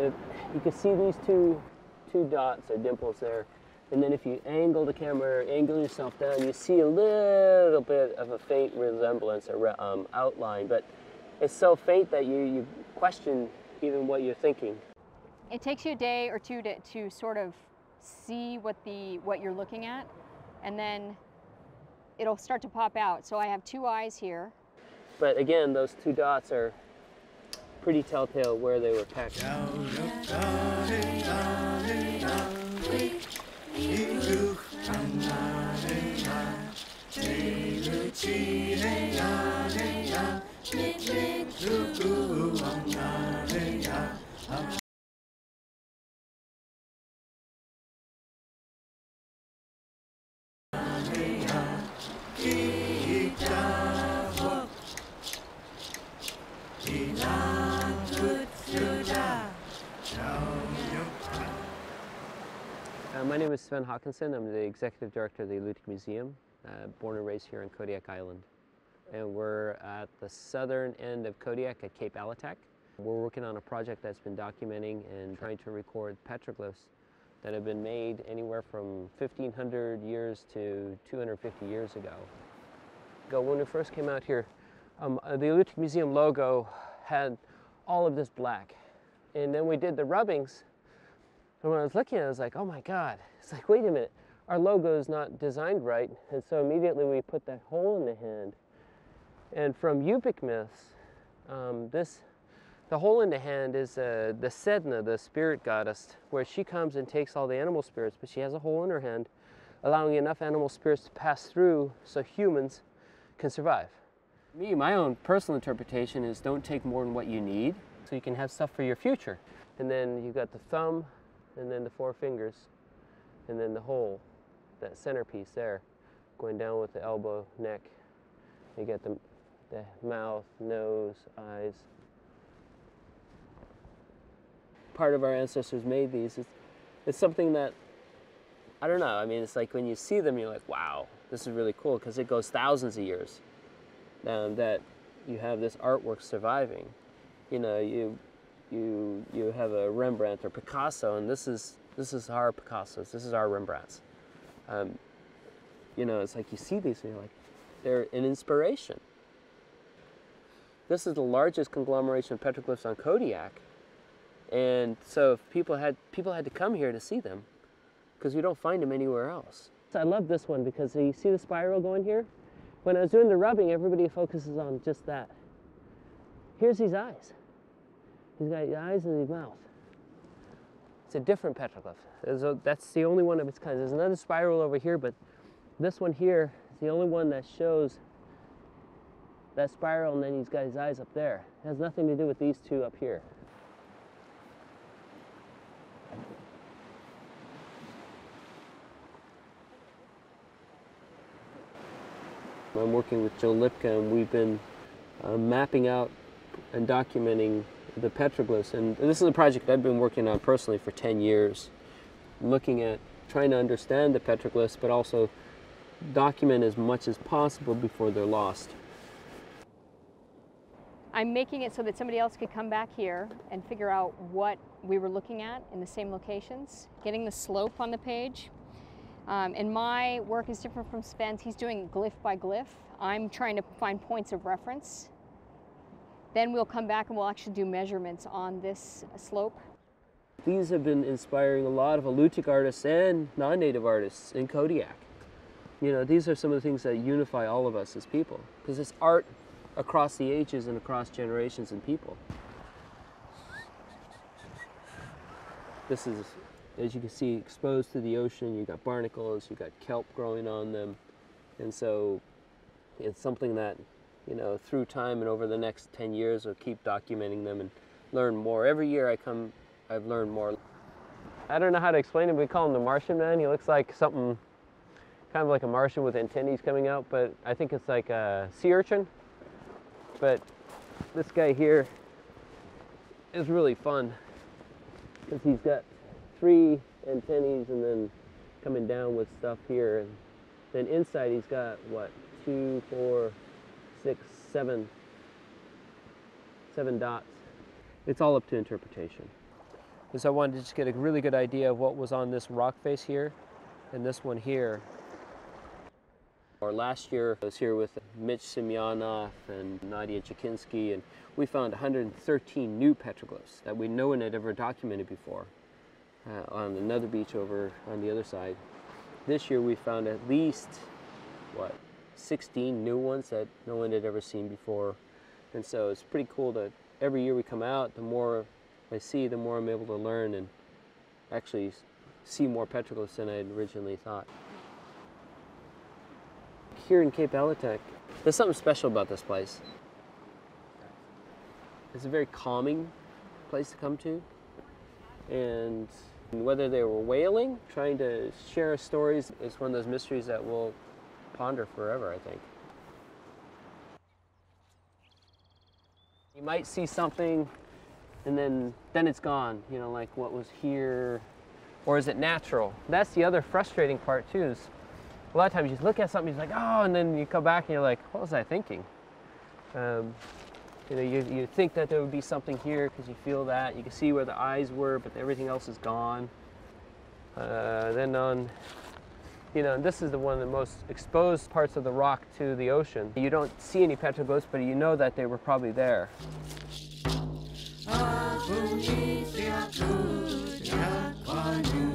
You can see these two dots or dimples there. And then if you angle the camera, angle yourself down, you see a little bit of a faint resemblance or outline, but it's so faint that you question even what you're thinking. It takes you a day or two to sort of see what you're looking at, and then it'll start to pop out. So I have two eyes here. But again, those two dots are pretty telltale where they were pecked. My name is Sven Håkansson. I'm the Executive Director of the Alutiiq Museum, born and raised here on Kodiak Island. And we're at the southern end of Kodiak at Cape Alitak. We're working on a project that's been documenting and trying to record petroglyphs that have been made anywhere from 1,500 years to 250 years ago. When we first came out here, the Alutiiq Museum logo had all of this black. And then we did the rubbings. And when I was looking at it, I was like, oh my God. It's like, wait a minute, our logo is not designed right. And so immediately we put that hole in the hand. And from Yupik myths, the hole in the hand is the Sedna, the spirit goddess, where she comes and takes all the animal spirits, but she has a hole in her hand, allowing enough animal spirits to pass through so humans can survive. My own personal interpretation is don't take more than what you need, so you can have stuff for your future. And then you've got the thumb, and then the four fingers, and then the hole, that centerpiece there, going down with the elbow, neck. You get the mouth, nose, eyes. Part of our ancestors made these. It's something that, I don't know, I mean, it's like when you see them, you're like, wow, this is really cool, because it goes thousands of years that you have this artwork surviving. You know, you have a Rembrandt or Picasso, and this is our Picassos, this is our Rembrandts. You know, it's like you see these and you're like, they're an inspiration. This is the largest conglomeration of petroglyphs on Kodiak, and so if people had to come here to see them, because we don't find them anywhere else. I love this one because you see the spiral going here? When I was doing the rubbing, everybody focuses on just that. Here's his eyes. He's got the eyes and the mouth. It's a different petroglyph. That's the only one of its kind. There's another spiral over here, but this one here is the only one that shows that spiral, and then he's got his eyes up there. It has nothing to do with these two up here. I'm working with Joe Lipka, and we've been mapping out and documenting the petroglyphs. And this is a project I've been working on personally for 10 years, looking at trying to understand the petroglyphs, but also document as much as possible before they're lost. I'm making it so that somebody else could come back here and figure out what we were looking at in the same locations, getting the slope on the page. And my work is different from Sven's. He's doing glyph by glyph. I'm trying to find points of reference. Then we'll come back and we'll actually do measurements on this slope. These have been inspiring a lot of Alutiiq artists and non-native artists in Kodiak. You know, these are some of the things that unify all of us as people, because it's art across the ages and across generations and people. This is, as you can see, exposed to the ocean. You've got barnacles, you've got kelp growing on them. And so it's something that, you know, through time and over the next 10 years, we'll keep documenting them and learn more. Every year I come, I've learned more. I don't know how to explain him. We call him the Martian Man. He looks like something, kind of like a Martian with antennae coming out, but I think it's like a sea urchin. But this guy here is really fun because he's got 3 antennae and then coming down with stuff here. And then inside he's got, what, 2, 4, 6, 7 dots. It's all up to interpretation. is I wanted to just get a really good idea of what was on this rock face here and this one here. Or last year I was here with Mitch Semyonov and Nadia Chakinsky, and we found 113 new petroglyphs that no one had ever documented before on another beach over on the other side. This year we found at least, 16 new ones that no one had ever seen before. And so it's pretty cool that every year we come out, the more I see, the more I'm able to learn and actually see more petroglyphs than I had originally thought. Here in Cape Alitak, there's something special about this place. It's a very calming place to come to. And whether they were whaling, trying to share stories, is one of those mysteries that we'll ponder forever, I think. You might see something and then it's gone, you know, like what was here, or is it natural? That's the other frustrating part too, is a lot of times you look at something, you're like, oh, and then you come back and you're like, what was I thinking? You know, you think that there would be something here because you feel that. You can see where the eyes were, but everything else is gone. Then on, you know, this is one of the most exposed parts of the rock to the ocean. You don't see any petroglyphs, but you know that they were probably there. Alutiiq Museum Archaeological Repository.